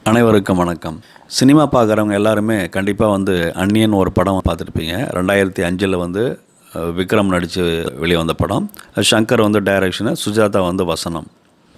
அனைவருக்கும் வணக்கம். சினிமா பார்க்குறவங்க எல்லாருமே கண்டிப்பாக அந்நியன் ஒரு படம் பார்த்துருப்பீங்க. 2005 விக்ரம் நடித்து வெளிவந்த படம். சங்கர் டைரக்ஷனு, சுஜாதா வசனம்.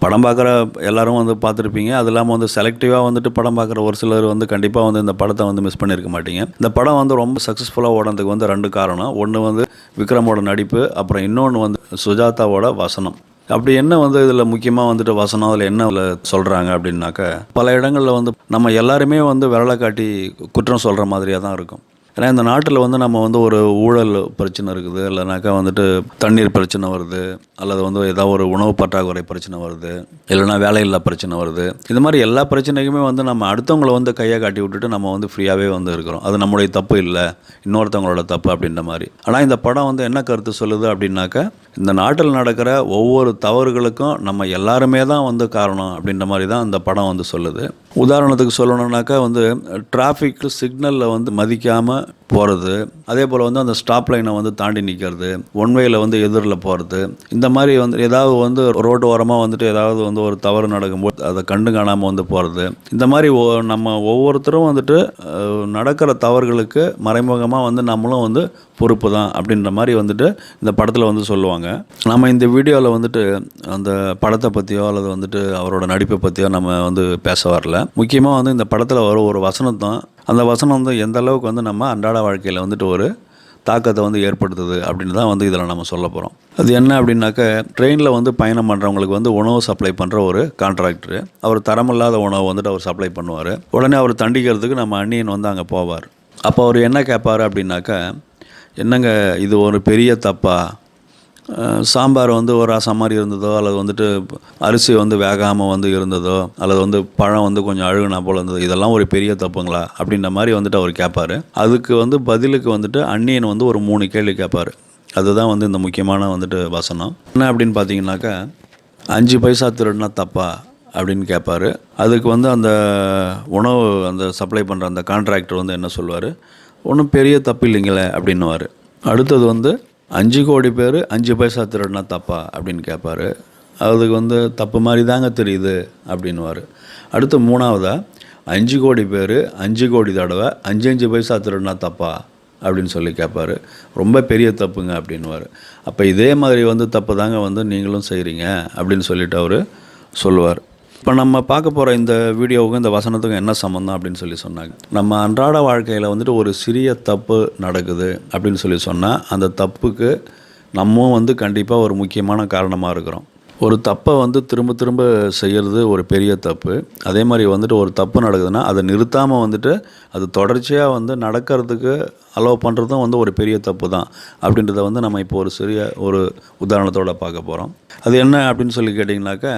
படம் பார்க்குற எல்லோரும் பார்த்துருப்பீங்க. அது இல்லாமல் செலக்டிவாக படம் பார்க்குற ஒரு சிலர் கண்டிப்பாக இந்த படத்தை மிஸ் பண்ணியிருக்க மாட்டீங்க. இந்த படம் ரொம்ப சக்ஸஸ்ஃபுல்லாக ஓடுறதுக்கு 2 காரணம். ஒன்று விக்ரமோட நடிப்பு, அப்புறம் இன்னொன்று சுஜாதாவோட வசனம். அப்படி என்ன இதில் முக்கியமாக வசனம் அதில் என்ன சொல்கிறாங்க அப்படின்னாக்கா, பல இடங்களில் நம்ம எல்லாருமே விரலை காட்டி குற்றம் சொல்கிற மாதிரியாக தான் இருக்கும். ஏன்னா இந்த நாட்டில் நம்ம ஒரு ஊழல் பிரச்சனை இருக்குது, இல்லைனாக்கா தண்ணீர் பிரச்சனை வருது, அல்லது ஏதாவது ஒரு உணவு பற்றாக்குறை பிரச்சனை வருது, இல்லைனா வேலையில்லா பிரச்சனை வருது. இந்த மாதிரி எல்லா பிரச்சனைக்குமே நம்ம அடுத்தவங்களை கையை காட்டி விட்டுட்டு நம்ம ஃப்ரீயாகவே இருக்கிறோம். அது நம்முடைய தப்பு இல்லை, இன்னொருத்தவங்களோட தப்பு அப்படின்ற மாதிரி. ஆனால் இந்த படம் என்ன கருத்து சொல்லுது அப்படின்னாக்கா, இந்த நாட்டில் நடக்கிற ஒவ்வொரு தவறுகளுக்கும் நம்ம எல்லாருமே தான் காரணம் அப்படின்ற மாதிரி தான் இந்த படம் சொல்லுது. உதாரணத்துக்கு சொல்லணுன்னாக்கா டிராஃபிக் சிக்னலில் மதிக்காமல் போகிறது, அதே போல் அந்த ஸ்டாப் லைனை தாண்டி நிற்கிறது, ஒன்வேயில் எதிரில் போகிறது, இந்த மாதிரி ஏதாவது ரோடு ஓரமாக ஏதாவது ஒரு தவறு நடக்கும்போது அதை கண்டு காணாமல் போகிறது. இந்த மாதிரி நம்ம ஒவ்வொருத்தரும் நடக்கிற தவறுகளுக்கு மறைமுகமாக நம்மளும் பொறுப்பு தான் அப்படின்ற மாதிரி இந்த படத்தில் சொல்லுவாங்க. நம்ம இந்த வீடியோவில் அந்த படத்தை பற்றியோ அல்லது அவரோட நடிப்பை பற்றியோ நம்ம பேச வரல. முக்கியமாக இந்த படத்தில் வர ஒரு வசனம் தான். அந்த வசனம் எந்த அளவுக்கு நம்ம அன்றாட வாழ்க்கையில் ஒரு தாக்கத்தை ஏற்படுத்துது அப்படின்னு தான் இதில் நம்ம சொல்ல போகிறோம். அது என்ன அப்படின்னாக்க, ட்ரெயினில் பயணம் பண்ணுறவங்களுக்கு உணவு சப்ளை பண்ணுற ஒரு கான்ட்ராக்டரு. அவர் தரமில்லாத உணவு அவர் சப்ளை பண்ணுவார். உடனே அவர் தண்டிக்கிறதுக்கு நம்ம அந்நியன் அங்கே போவார். அப்போ அவர் என்ன கேட்பார் அப்படின்னாக்கா, என்னங்க இது ஒரு பெரிய தப்பா, சாம்பார் ஒரு ரசம் மாதிரி இருந்ததோ, அல்லது அரிசி வேகாமல் இருந்ததோ, அல்லது பழம் கொஞ்சம் அழுகுனா போல் இருந்தது, இதெல்லாம் ஒரு பெரிய தப்புங்களா அப்படின்ற மாதிரி அவர் கேட்பார். அதுக்கு பதிலுக்கு அந்நியன் ஒரு 3 கேள்வி கேட்பார். அதுதான் இந்த முக்கியமான வசனம். என்ன அப்படின்னு பார்த்தீங்கன்னாக்கா, 5 பைசா திருடுனா தப்பா அப்படின்னு கேட்பார். அதுக்கு அந்த உணவு சப்ளை பண்ணுற அந்த கான்ட்ராக்டர் என்ன சொல்லுவார், ஒன்றும் பெரிய தப்பு இல்லைங்களே அப்படின்னுவார். அடுத்தது 5 கோடி பேர் 5 பைசா திருடுனா தப்பா அப்படின்னு கேட்பார். அதுக்கு தப்பு மாதிரி தாங்க தெரியுது அப்படின்னுவார். அடுத்து 3ஆவதாக 5 கோடி பேர் 5 கோடி தடவை 5 பைசா திருடுனா தப்பா அப்படின்னு சொல்லி கேட்பார். ரொம்ப பெரிய தப்புங்க அப்படின்னுவார். அப்போ இதே மாதிரி தப்பு தாங்க நீங்களும் செய்கிறீங்க அப்படின்னு சொல்லிட்டு அவர் சொல்லுவார். இப்போ நம்ம பார்க்க போகிற இந்த வீடியோவுக்கும் இந்த வசனத்துக்கும் என்ன சம்மந்தம் அப்படின்னு சொல்லி சொன்னாங்க. நம்ம அன்றாட வாழ்க்கையில் ஒரு சிறிய தப்பு நடக்குது அப்படின்னு சொல்லி சொன்னால், அந்த தப்புக்கு நம்ம கண்டிப்பாக ஒரு முக்கியமான காரணமாக இருக்கிறோம். ஒரு தப்பை திரும்ப திரும்ப செய்கிறது ஒரு பெரிய தப்பு. அதே மாதிரி ஒரு தப்பு நடக்குதுன்னா அதை நிறுத்தாமல் அது தொடர்ச்சியாக நடக்கிறதுக்கு அலோவ் பண்ணுறதும் ஒரு பெரிய தப்பு தான் அப்படின்றத நம்ம இப்போ ஒரு சிறிய ஒரு உதாரணத்தோடு பார்க்க போகிறோம். அது என்ன அப்படின்னு சொல்லி கேட்டிங்கனாக்கா,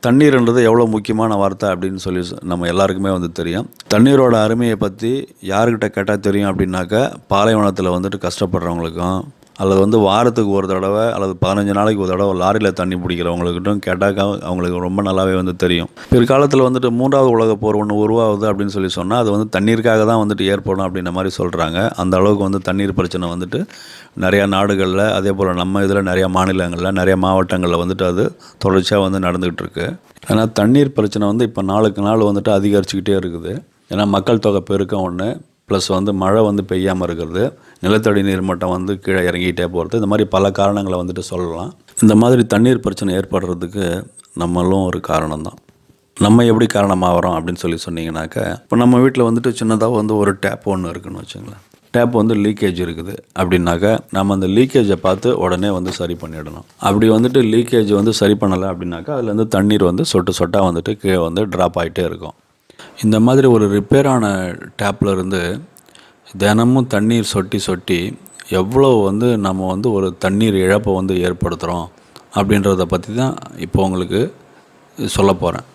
தண்ணீர்ன்றது எவ்வளோ முக்கியமான வார்த்தை அப்படின்னு சொல்லி நம்ம எல்லாருக்குமே தெரியும். தண்ணீரோட அருமையை பற்றி யாருக்கிட்ட கேட்டால் தெரியும் அப்படின்னாக்கா, பாலைவனத்தில் கஷ்டப்படுறவங்களுக்கும், அல்லது வாரத்துக்கு ஒரு தடவை அல்லது 15 நாளைக்கு ஒரு தடவை லாரியில் தண்ணி பிடிக்கிறவங்களுக்கிட்டும் கேட்டாக்கா அவங்களுக்கு ரொம்ப நல்லாவே தெரியும். பிற்காலத்தில் 3வது உலகப் போர் ஒன்று உருவாகுது அப்படின்னு சொல்லி சொன்னால், அது தண்ணீருக்காக தான் ஏற்படும் அப்படின்ற மாதிரி சொல்கிறாங்க. அந்த அளவுக்கு தண்ணீர் பிரச்சனை நிறையா நாடுகளில், அதே போல் நம்ம இதில் நிறையா மாநிலங்களில், நிறையா மாவட்டங்களில் அது தொடர்ச்சியாக நடந்துகிட்டு இருக்கு. ஏன்னா தண்ணீர் பிரச்சனை இப்போ நாளுக்கு நாள் அதிகரிச்சுக்கிட்டே இருக்குது. ஏன்னா மக்கள் தொகை பெருக்கம் ஒன்று, ப்ளஸ் மழை பெய்யாமல் இருக்கிறது, நிலத்தடி நீர் மட்டம் கீழே இறங்கிட்டே போகிறது, இந்த மாதிரி பல காரணங்களை சொல்லலாம். இந்த மாதிரி தண்ணீர் பிரச்சனை ஏற்படுறதுக்கு நம்மளும் ஒரு காரணம் தான். நம்ம எப்படி காரணமாகறோம் அப்படின்னு சொல்லி சொன்னீங்கன்னாக்கா, இப்போ நம்ம வீட்டில் சின்னதாக ஒரு டேப் ஒன்று இருக்குதுன்னு வச்சுங்களேன். டேப் லீக்கேஜ் இருக்குது அப்படின்னாக்கா, நம்ம அந்த லீக்கேஜை பார்த்து உடனே சரி பண்ணிடணும். அப்படி லீக்கேஜ் சரி பண்ணலை அப்படின்னாக்கா, அதுலேருந்து தண்ணீர் சொட்டு சொட்டாக கீழே ட்ராப் ஆகிட்டே இருக்கும். இந்த மாதிரி ஒரு ரிப்பேரான டேப்பில் இருந்து தினமும் தண்ணீர் சொட்டி சொட்டி எவ்வளோ நம்ம ஒரு தண்ணீர் இழப்பை ஏற்படுத்துகிறோம் அப்படின்றத பற்றி தான் இப்போ உங்களுக்கு சொல்ல போகிறேன்.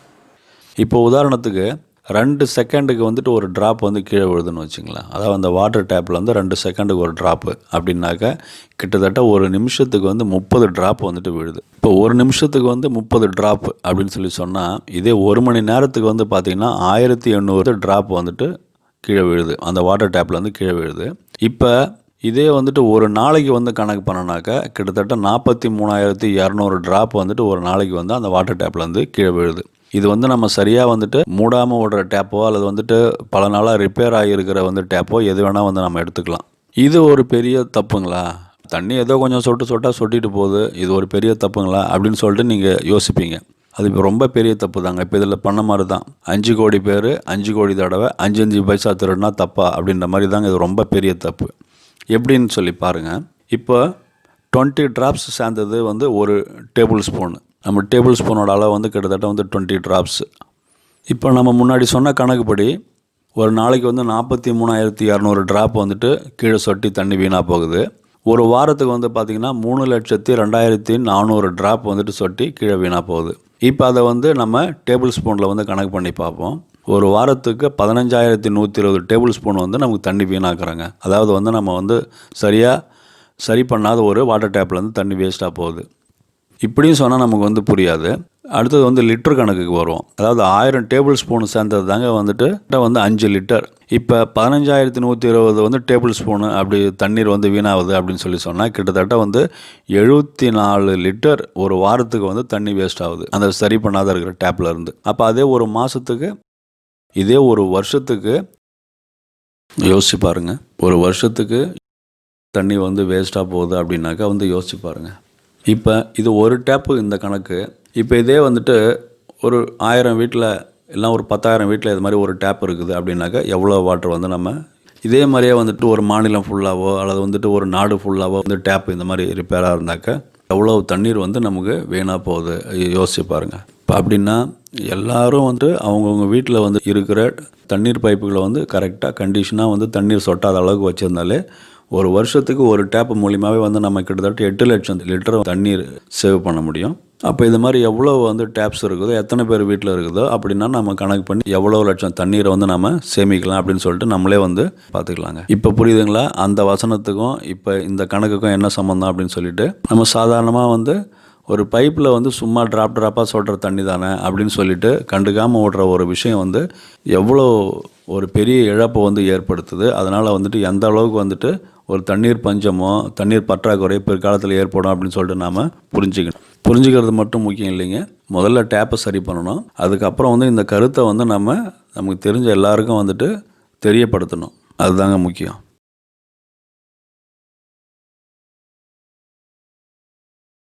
இப்போ உதாரணத்துக்கு 2 செகண்டுக்கு ஒரு ட்ராப் கீழே விழுதுன்னு வச்சுங்களேன். அதாவது அந்த வாட்டர் டேப்பில் 2 செகண்டுக்கு ஒரு ட்ராப்பு அப்படின்னாக்கா, கிட்டத்தட்ட ஒரு நிமிஷத்துக்கு 30 ட்ராப் விழுது. இப்போ ஒரு நிமிஷத்துக்கு 30 ட்ராப் அப்படின்னு சொல்லி சொன்னால், இதே 1 மணி நேரத்துக்கு பார்த்திங்கன்னா 1800 ட்ராப் கீழே விழுது. அந்த வாட்டர் டேப்பில் கீழே விழுது. இப்போ இதே ஒரு நாளைக்கு கணக்கு பண்ணனாக்கா, கிட்டத்தட்ட 43,200 ட்ராப் ஒரு நாளைக்கு அந்த வாட்டர் டேப்பில் கீழே விழுது. இது வந்து நம்ம சரியாக வந்துட்டு மூடாமல் விடுற டேப்போ அல்லது வந்துட்டு பல நாளாக ரிப்பேர் ஆகியிருக்கிற வந்து டேப்போ எது வேணால் வந்து நம்ம எடுத்துக்கலாம். இது ஒரு பெரிய தப்புங்களா? தண்ணி ஏதோ கொஞ்சம் சொட்டிட்டு போகுது, இது ஒரு பெரிய தப்புங்களா அப்படின்னு சொல்லிட்டு நீங்கள் யோசிப்பீங்க. அது இப்போ ரொம்ப பெரிய தப்பு தாங்க. இப்போ இதில் பண்ண மாதிரி தான் 5 கோடி பேர் 5 கோடி தடவை 5 பைசா திருடினா தப்பா அப்படின்ற மாதிரி தாங்க. இது ரொம்ப பெரிய தப்பு. எப்படின்னு சொல்லி பாருங்கள். இப்போ 20 ட்ராப்ஸ் சேர்ந்தது வந்து ஒரு டேபிள் ஸ்பூனு. நம்ம டேபிள் ஸ்பூனோட அளவு வந்து கிட்டத்தட்ட வந்து 20 ட்ராப்ஸு. இப்போ நம்ம முன்னாடி சொன்ன கணக்குப்படி ஒரு நாளைக்கு வந்து 43,200 ட்ராப் வந்துட்டு கீழே சொட்டி தண்ணி வீணாக போகுது. ஒரு வாரத்துக்கு வந்து பார்த்திங்கன்னா 3,02,400 ட்ராப் வந்துட்டு சொட்டி கீழே வீணாக போகுது. இப்போ அதை வந்து நம்ம டேபிள் ஸ்பூனில் வந்து கணக்கு பண்ணி பார்ப்போம். ஒரு வாரத்துக்கு 15,120 டேபிள் ஸ்பூன் வந்து நமக்கு தண்ணி வீணாக்குறாங்க. அதாவது வந்து நம்ம வந்து சரி பண்ணாத ஒரு வாட்டர் டேப்லேருந்து தண்ணி வேஸ்ட்டாக போகுது. இப்படியும் சொன்னால் நமக்கு வந்து புரியாது. அடுத்தது வந்து லிட்டர் கணக்குக்கு வருவோம். அதாவது 1000 டேபிள் ஸ்பூன் சேர்ந்தது தாங்க வந்துட்டு 5 லிட்டர். இப்போ 15,120 வந்து டேபிள் ஸ்பூனு அப்படி தண்ணீர் வந்து வீணாகுது அப்படின்னு சொன்னால் கிட்டத்தட்ட வந்து 74 லிட்டர் ஒரு வாரத்துக்கு வந்து தண்ணி வேஸ்ட் ஆகுது அந்த சரி பண்ணாத இருக்கிற டேப்பில் இருந்து. அப்போ அதே ஒரு மாதத்துக்கு, இதே ஒரு வருஷத்துக்கு யோசிச்சு பாருங்கள். ஒரு வருஷத்துக்கு தண்ணி வந்து வேஸ்ட்டாக போகுது அப்படின்னாக்கா வந்து யோசிச்சு பாருங்கள். இப்போ இது ஒரு டேப்பு இந்த கணக்கு. இப்போ இதே வந்துட்டு ஒரு 1000 வீட்டில் இல்லை ஒரு 10,000 வீட்டில் இது மாதிரி ஒரு டேப் இருக்குது அப்படின்னாக்கா எவ்வளோ வாட்டர் வந்து நம்ம இதே மாதிரியே வந்துட்டு ஒரு மாநிலம் ஃபுல்லாவோ அல்லது வந்துட்டு ஒரு நாடு ஃபுல்லாவோ வந்து டேப் இந்த மாதிரி ரிப்பேராக இருந்தாக்கா எவ்வளோ தண்ணீர் வந்து நமக்கு வீணாக போகுது யோசிச்சு பாருங்கள். இப்போ அப்படின்னா எல்லோரும் வந்து அவங்கவுங்க வீட்டில் வந்து இருக்கிற தண்ணீர் பைப்புகளை வந்து கரெக்டாக கண்டிஷனாக வந்து தண்ணீர் சொட்டாத அளவுக்கு வச்சுருந்தாலே ஒரு வருஷத்துக்கு ஒரு டேப் மூலியமாகவே வந்து நம்ம கிட்டத்தட்ட 8 லட்சம் லிட்டர் தண்ணீர் சேவ் பண்ண முடியும். அப்போ இது மாதிரி எவ்வளோ வந்து டேப்ஸ் இருக்குதோ, எத்தனை பேர் வீட்டில் இருக்குதோ அப்படின்னா நம்ம கணக்கு பண்ணி எவ்வளோ லட்சம் தண்ணீரை வந்து நம்ம சேமிக்கலாம் அப்படின்னு சொல்லிட்டு நம்மளே வந்து பார்த்துக்கலாங்க. இப்போ புரியுதுங்களா? அந்த வசனத்துக்கும் இப்போ இந்த கணக்குக்கும் என்ன சம்மந்தம் அப்படின்னு சொல்லிட்டு நம்ம சாதாரணமாக வந்து ஒரு பைப்பில் வந்து சும்மா ட்ராப்பாக சொல்கிற தண்ணி தானே அப்படின்னு சொல்லிட்டு கண்டுக்காமல் ஓடுற ஒரு விஷயம் வந்து எவ்வளோ ஒரு பெரிய இழப்பை வந்து ஏற்படுத்துது. அதனால் வந்துட்டு எந்த அளவுக்கு வந்துட்டு ஒரு தண்ணீர் பஞ்சமோ தண்ணீர் பற்றாக்குறை பிற்காலத்தில் ஏற்படும் அப்படின்னு சொல்லிட்டு நாம் புரிஞ்சுக்கிறது மட்டும் முக்கியம் இல்லைங்க. முதல்ல டேப்பை சரி பண்ணணும். அதுக்கப்புறம் வந்து இந்த கருத்தை வந்து நமக்கு தெரிஞ்ச எல்லாருக்கும் வந்துட்டு தெரியப்படுத்தணும். அதுதாங்க முக்கியம்.